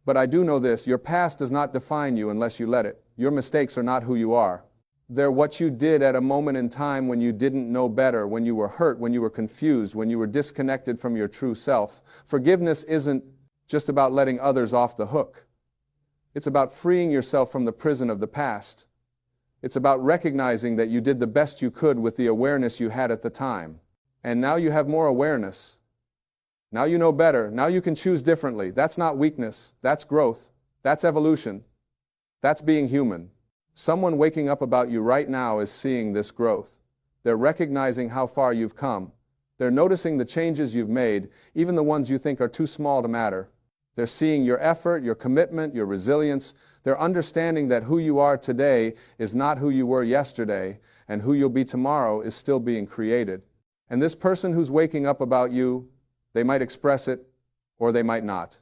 But I do know this, your past does not define you unless you let it. Your mistakes are not who you are. They're what you did at a moment in time when you didn't know better, when you were hurt, when you were confused, when you were disconnected from your true self. Forgiveness isn't just about letting others off the hook. It's about freeing yourself from the prison of the past. It's about recognizing that you did the best you could with the awareness you had at the time. And now you have more awareness. Now you know better. Now you can choose differently. That's not weakness. That's growth. That's evolution. That's being human. Someone waking up about you right now is seeing this growth. They're recognizing how far you've come. They're noticing the changes you've made, even the ones you think are too small to matter. They're seeing your effort, your commitment, your resilience. They're understanding that who you are today is not who you were yesterday, and who you'll be tomorrow is still being created. And this person who's waking up about you, they might express it, or they might not.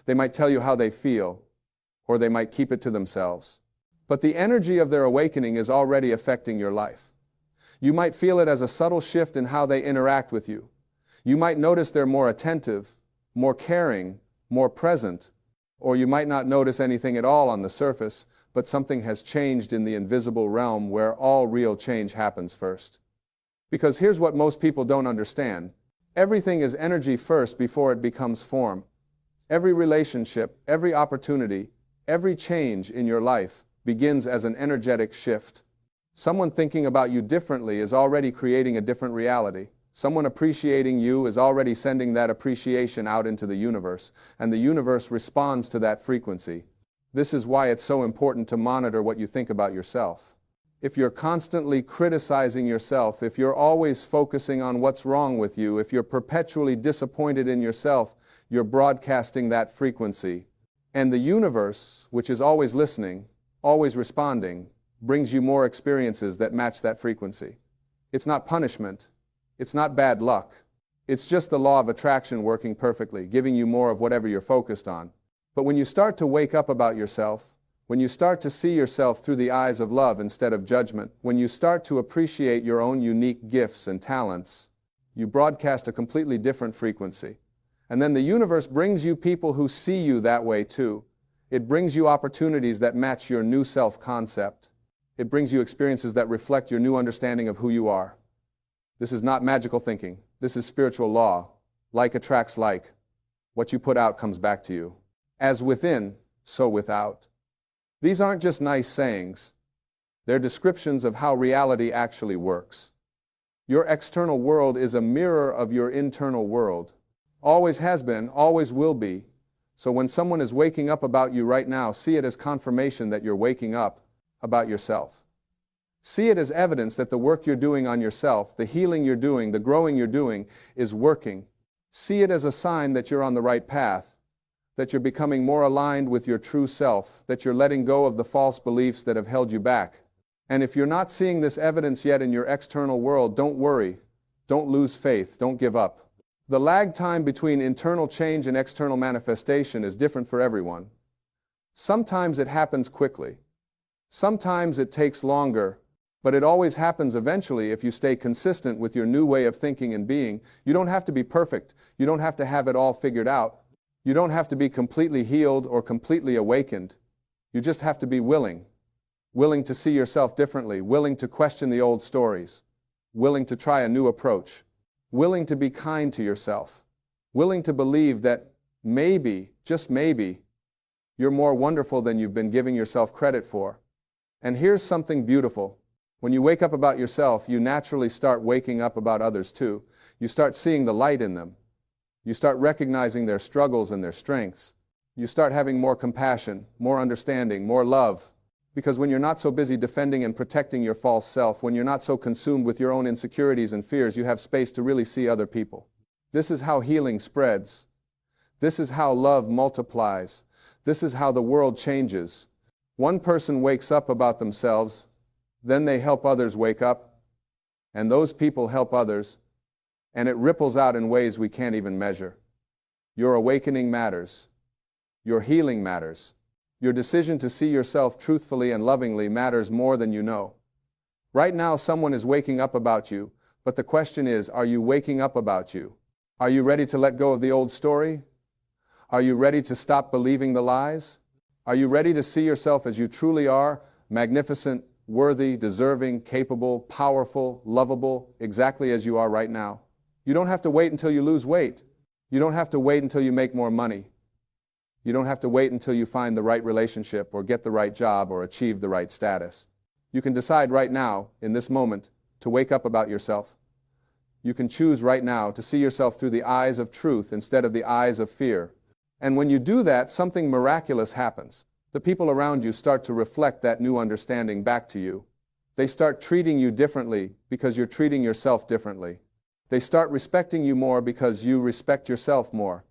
They might tell you how they feel, or they might keep it to themselves. But the energy of their awakening is already affecting your life. You might feel it as a subtle shift in how they interact with you. You might notice they're more attentive, more caring, more present, or you might not notice anything at all on the surface, but something has changed in the invisible realm where all real change happens first. Because here's what most people don't understand. Everything is energy first before it becomes form. Every relationship, every opportunity, every change in your life begins as an energetic shift. Someone thinking about you differently is already creating a different reality. Someone appreciating you is already sending that appreciation out into the universe, and the universe responds to that frequency. This is why it's so important to monitor what you think about yourself. If you're constantly criticizing yourself, if you're always focusing on what's wrong with you, if you're perpetually disappointed in yourself, you're broadcasting that frequency. And the universe, which is always listening, always responding, brings you more experiences that match that frequency. It's not punishment. It's not bad luck. It's just the law of attraction working perfectly, giving you more of whatever you're focused on. But when you start to wake up about yourself, when you start to see yourself through the eyes of love instead of judgment, when you start to appreciate your own unique gifts and talents, you broadcast a completely different frequency. And then the universe brings you people who see you that way too. It brings you opportunities that match your new self-concept. It brings you experiences that reflect your new understanding of who you are. This is not magical thinking. This is spiritual law. Like attracts like. What you put out comes back to you. As within, so without. These aren't just nice sayings. They're descriptions of how reality actually works. Your external world is a mirror of your internal world. Always has been, always will be. So when someone is waking up about you right now, see it as confirmation that you're waking up about yourself. See it as evidence that the work you're doing on yourself, the healing you're doing, the growing you're doing, is working. See it as a sign that you're on the right path, that you're becoming more aligned with your true self, that you're letting go of the false beliefs that have held you back. And if you're not seeing this evidence yet in your external world, don't worry. Don't lose faith. Don't give up. The lag time between internal change and external manifestation is different for everyone. Sometimes it happens quickly. Sometimes it takes longer, but it always happens eventually if you stay consistent with your new way of thinking and being. You don't have to be perfect. You don't have to have it all figured out. You don't have to be completely healed or completely awakened. You just have to be willing. Willing to see yourself differently, willing to question the old stories, willing to try a new approach, willing to be kind to yourself, willing to believe that maybe, just maybe, you're more wonderful than you've been giving yourself credit for. And here's something beautiful. When you wake up about yourself, you naturally start waking up about others too. You start seeing the light in them. You start recognizing their struggles and their strengths. You start having more compassion, more understanding, more love. Because when you're not so busy defending and protecting your false self, when you're not so consumed with your own insecurities and fears, you have space to really see other people. This is how healing spreads. This is how love multiplies. This is how the world changes. One person wakes up about themselves, then they help others wake up, and those people help others, and it ripples out in ways we can't even measure. Your awakening matters. Your healing matters. Your decision to see yourself truthfully and lovingly matters more than you know. Right now, someone is waking up about you, but the question is, are you waking up about you? Are you ready to let go of the old story? Are you ready to stop believing the lies? Are you ready to see yourself as you truly are, magnificent, worthy, deserving, capable, powerful, lovable, exactly as you are right now? You don't have to wait until you lose weight. You don't have to wait until you make more money. You don't have to wait until you find the right relationship or get the right job or achieve the right status. You can decide right now, in this moment, to wake up about yourself. You can choose right now to see yourself through the eyes of truth instead of the eyes of fear. And when you do that, something miraculous happens. The people around you start to reflect that new understanding back to you. They start treating you differently because you're treating yourself differently. They start respecting you more because you respect yourself more.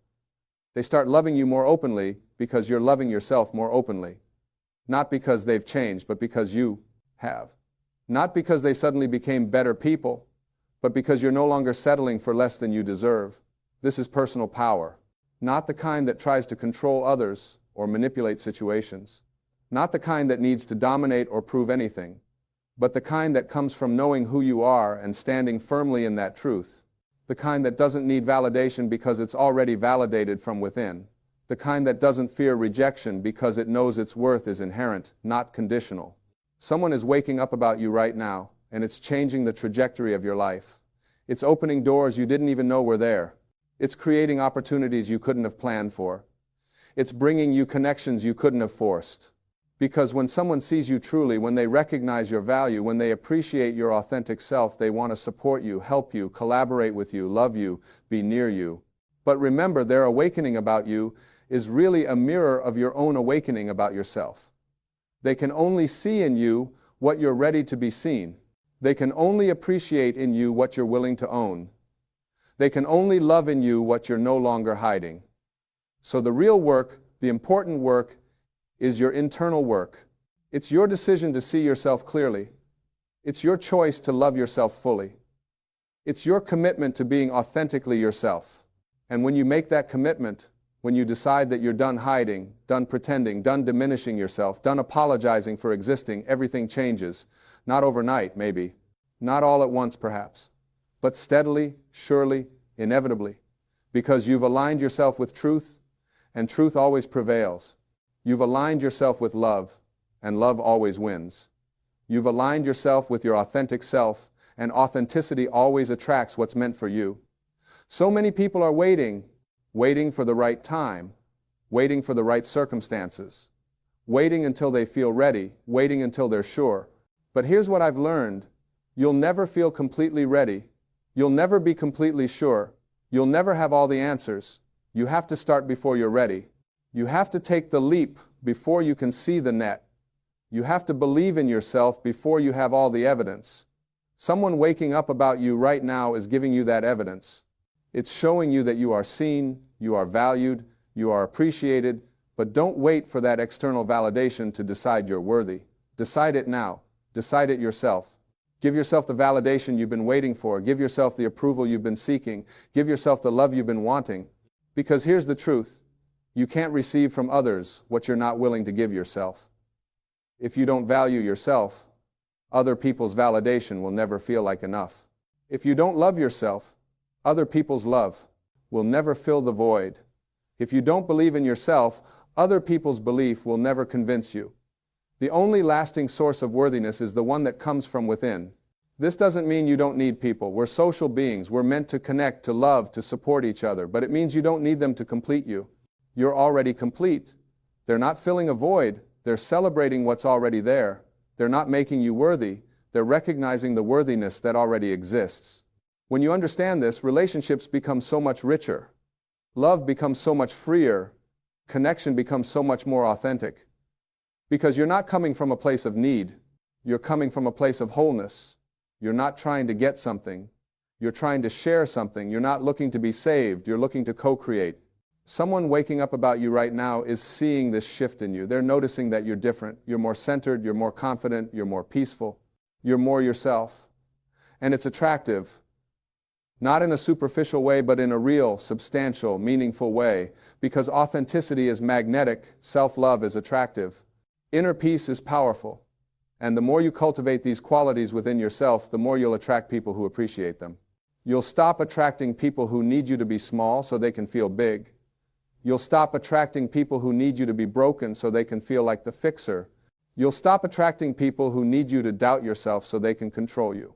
They start loving you more openly because you're loving yourself more openly. Not because they've changed, but because you have. Not because they suddenly became better people, but because you're no longer settling for less than you deserve. This is personal power. Not the kind that tries to control others or manipulate situations. Not the kind that needs to dominate or prove anything, but the kind that comes from knowing who you are and standing firmly in that truth. The kind that doesn't need validation because it's already validated from within. The kind that doesn't fear rejection because it knows its worth is inherent, not conditional. Someone is waking up about you right now, and it's changing the trajectory of your life. It's opening doors you didn't even know were there. It's creating opportunities you couldn't have planned for. It's bringing you connections you couldn't have forced. Because when someone sees you truly, when they recognize your value, when they appreciate your authentic self, they want to support you, help you, collaborate with you, love you, be near you. But remember, their awakening about you is really a mirror of your own awakening about yourself. They can only see in you what you're ready to be seen. They can only appreciate in you what you're willing to own. They can only love in you what you're no longer hiding. So the real work, the important work, is your internal work. It's your decision to see yourself clearly. It's your choice to love yourself fully. It's your commitment to being authentically yourself. And when you make that commitment, when you decide that you're done hiding, done pretending, done diminishing yourself, done apologizing for existing, everything changes. Not overnight, maybe. Not all at once, perhaps. But steadily, surely, inevitably. Because you've aligned yourself with truth, and truth always prevails. You've aligned yourself with love, and love always wins. You've aligned yourself with your authentic self, and authenticity always attracts what's meant for you. So many people are waiting for the right time, waiting for the right circumstances, waiting until they feel ready, waiting until they're sure. But here's what I've learned. You'll never feel completely ready. You'll never be completely sure. You'll never have all the answers. You have to start before you're ready. You have to take the leap before you can see the net. You have to believe in yourself before you have all the evidence. Someone waking up about you right now is giving you that evidence. It's showing you that you are seen, you are valued, you are appreciated, but don't wait for that external validation to decide you're worthy. Decide it now. Decide it yourself. Give yourself the validation you've been waiting for. Give yourself the approval you've been seeking. Give yourself the love you've been wanting. Because here's the truth. You can't receive from others what you're not willing to give yourself. If you don't value yourself, other people's validation will never feel like enough. If you don't love yourself, other people's love will never fill the void. If you don't believe in yourself, other people's belief will never convince you. The only lasting source of worthiness is the one that comes from within. This doesn't mean you don't need people. We're social beings. We're meant to connect, to love, to support each other. But it means you don't need them to complete you. You're already complete. They're not filling a void. They're celebrating what's already there. They're not making you worthy. They're recognizing the worthiness that already exists. When you understand this, relationships become so much richer. Love becomes so much freer. Connection becomes so much more authentic. Because you're not coming from a place of need. You're coming from a place of wholeness. You're not trying to get something. You're trying to share something. You're not looking to be saved. You're looking to co-create. Someone waking up about you right now is seeing this shift in you. They're noticing that you're different. You're more centered. You're more confident. You're more peaceful. You're more yourself. And it's attractive. Not in a superficial way, but in a real, substantial, meaningful way. Because authenticity is magnetic. Self-love is attractive. Inner peace is powerful, and the more you cultivate these qualities within yourself, the more you'll attract people who appreciate them. You'll stop attracting people who need you to be small so they can feel big. You'll stop attracting people who need you to be broken so they can feel like the fixer. You'll stop attracting people who need you to doubt yourself so they can control you.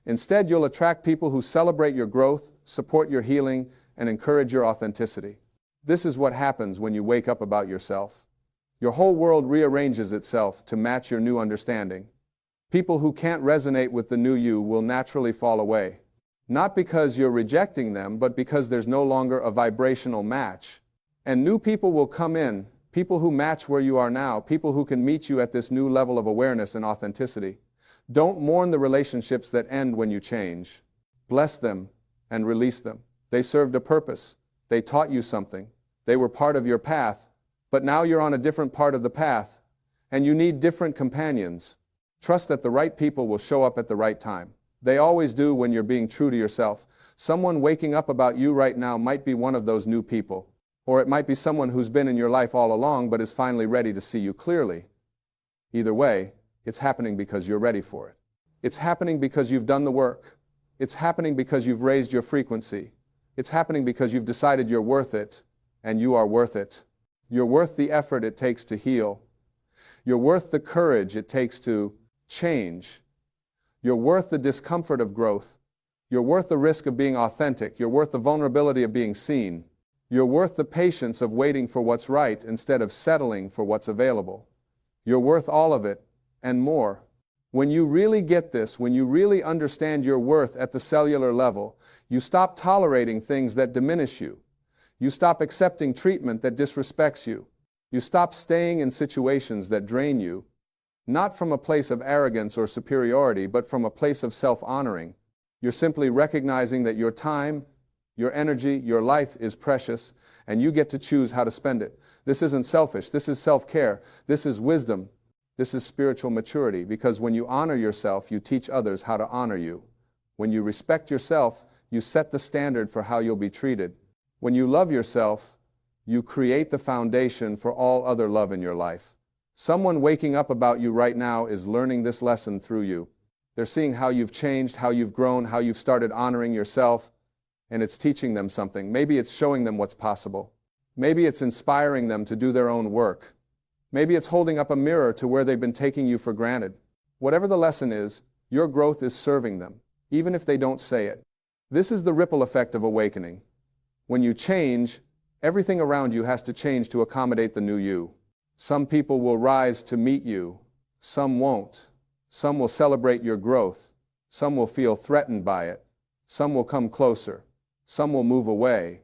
Instead, you'll attract people who celebrate your growth, support your healing, and encourage your authenticity. This is what happens when you wake up about yourself. Your whole world rearranges itself to match your new understanding. People who can't resonate with the new you will naturally fall away. Not because you're rejecting them, but because there's no longer a vibrational match. And new people will come in, people who match where you are now, people who can meet you at this new level of awareness and authenticity. Don't mourn the relationships that end when you change. Bless them and release them. They served a purpose. They taught you something. They were part of your path, but now you're on a different part of the path, and you need different companions. Trust that the right people will show up at the right time. They always do when you're being true to yourself. Someone waking up about you right now might be one of those new people, or it might be someone who's been in your life all along but is finally ready to see you clearly. Either way, it's happening because you're ready for it. It's happening because you've done the work. It's happening because you've raised your frequency. It's happening because you've decided you're worth it, and you are worth it. You're worth the effort it takes to heal. You're worth the courage it takes to change. You're worth the discomfort of growth. You're worth the risk of being authentic. You're worth the vulnerability of being seen. You're worth the patience of waiting for what's right instead of settling for what's available. You're worth all of it, and more. When you really get this, when you really understand your worth at the cellular level, you stop tolerating things that diminish you. You stop accepting treatment that disrespects you. You stop staying in situations that drain you, not from a place of arrogance or superiority, but from a place of self-honoring. You're simply recognizing that your time, your energy, your life is precious, and you get to choose how to spend it. This isn't selfish. This is self-care. This is wisdom. This is spiritual maturity, because when you honor yourself, you teach others how to honor you. When you respect yourself, you set the standard for how you'll be treated. When you love yourself, you create the foundation for all other love in your life. Someone waking up about you right now is learning this lesson through you. They're seeing how you've changed, how you've grown, how you've started honoring yourself, and it's teaching them something. Maybe it's showing them what's possible. Maybe it's inspiring them to do their own work. Maybe it's holding up a mirror to where they've been taking you for granted. Whatever the lesson is, your growth is serving them, even if they don't say it. This is the ripple effect of awakening. When you change, everything around you has to change to accommodate the new you. Some people will rise to meet you. Some won't. Some will celebrate your growth. Some will feel threatened by it. Some will come closer. Some will move away.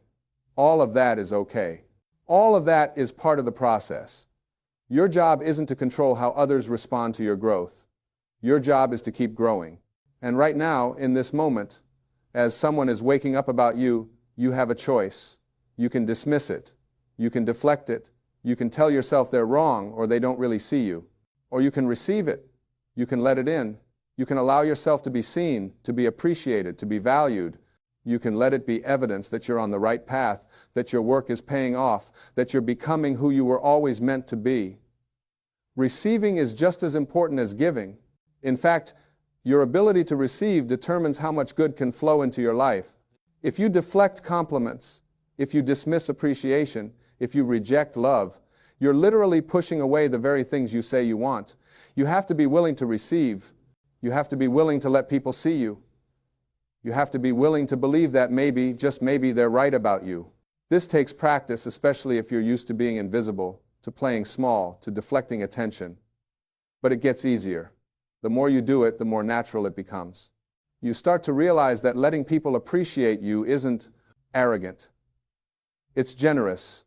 All of that is okay. All of that is part of the process. Your job isn't to control how others respond to your growth. Your job is to keep growing. And right now, in this moment, as someone is waking up about you, you have a choice. You can dismiss it. You can deflect it. You can tell yourself they're wrong or they don't really see you. Or you can receive it. You can let it in. You can allow yourself to be seen, to be appreciated, to be valued. You can let it be evidence that you're on the right path, that your work is paying off, that you're becoming who you were always meant to be. Receiving is just as important as giving. In fact, your ability to receive determines how much good can flow into your life. If you deflect compliments, if you dismiss appreciation, if you reject love, you're literally pushing away the very things you say you want. You have to be willing to receive. You have to be willing to let people see you. You have to be willing to believe that maybe, just maybe, they're right about you. This takes practice, especially if you're used to being invisible, to playing small, to deflecting attention. But it gets easier. The more you do it, the more natural it becomes. You start to realize that letting people appreciate you isn't arrogant. It's generous.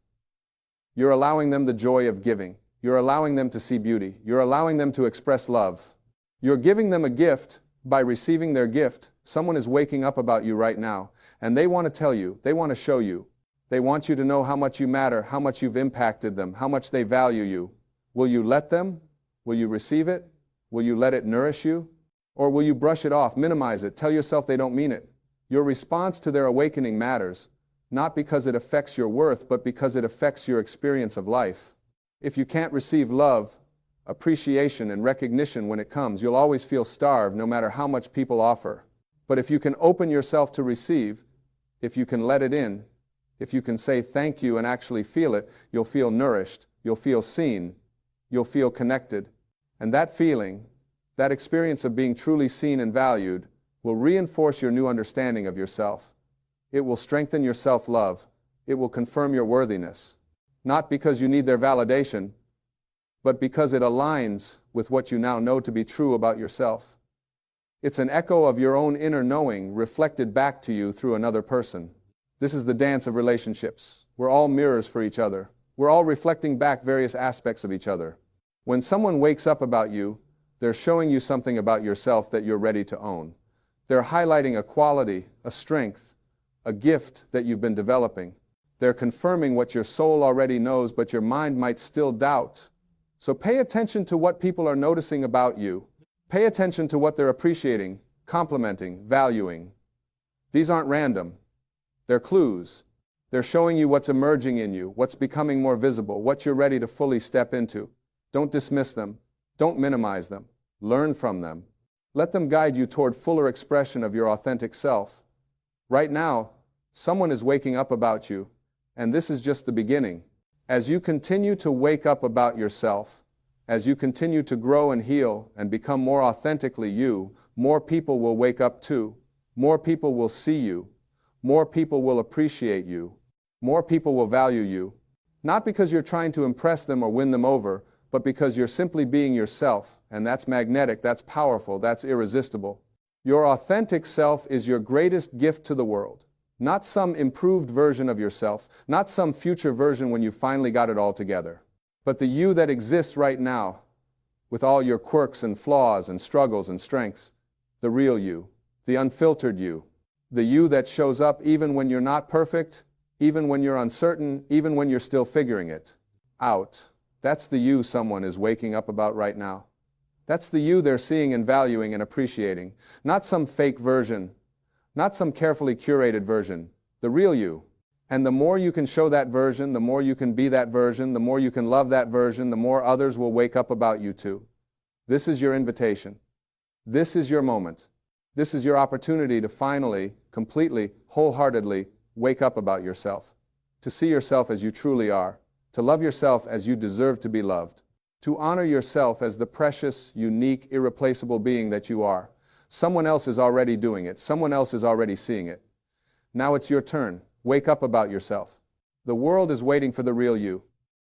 You're allowing them the joy of giving. You're allowing them to see beauty. You're allowing them to express love. You're giving them a gift by receiving their gift. Someone is waking up about you right now, and they want to tell you, they want to show you. They want you to know how much you matter, how much you've impacted them, how much they value you. Will you let them? Will you receive it? Will you let it nourish you? Or will you brush it off, minimize it, tell yourself they don't mean it? Your response to their awakening matters, not because it affects your worth, but because it affects your experience of life. If you can't receive love, appreciation, and recognition when it comes, you'll always feel starved no matter how much people offer. But if you can open yourself to receive, if you can let it in, if you can say thank you and actually feel it, you'll feel nourished, you'll feel seen, you'll feel connected. And that feeling, that experience of being truly seen and valued, will reinforce your new understanding of yourself. It will strengthen your self-love. It will confirm your worthiness. Not because you need their validation, but because it aligns with what you now know to be true about yourself. It's an echo of your own inner knowing reflected back to you through another person. This is the dance of relationships. We're all mirrors for each other. We're all reflecting back various aspects of each other. When someone wakes up about you, They're showing you something about yourself that you're ready to own. They're highlighting a quality, a strength, a gift that you've been developing. They're confirming what your soul already knows, but your mind might still doubt. So pay attention to what people are noticing about you. Pay attention to what they're appreciating, complimenting, valuing. These aren't random. They're clues. They're showing you what's emerging in you, what's becoming more visible, what you're ready to fully step into. Don't dismiss them. Don't minimize them. Learn from them. Let them guide you toward fuller expression of your authentic self. Right now, someone is waking up about you, and this is just the beginning. As you continue to wake up about yourself, as you continue to grow and heal and become more authentically you, more people will wake up too. More people will see you. More people will appreciate you. More people will value you. Not because you're trying to impress them or win them over, but because you're simply being yourself, and that's magnetic, that's powerful, that's irresistible. Your authentic self is your greatest gift to the world. Not some improved version of yourself, not some future version when you finally got it all together, but the you that exists right now, with all your quirks and flaws and struggles and strengths, the real you, the unfiltered you, the you that shows up even when you're not perfect, even when you're uncertain, even when you're still figuring it out. That's the you someone is waking up about right now. That's the you they're seeing and valuing and appreciating. Not some fake version, not some carefully curated version, the real you. And the more you can show that version, the more you can be that version, the more you can love that version, the more others will wake up about you too. This is your invitation. This is your moment. This is your opportunity to finally, completely, wholeheartedly wake up about yourself. To see yourself as you truly are. To love yourself as you deserve to be loved. To honor yourself as the precious, unique, irreplaceable being that you are. Someone else is already doing it. Someone else is already seeing it. Now it's your turn. Wake up about yourself. The world is waiting for the real you.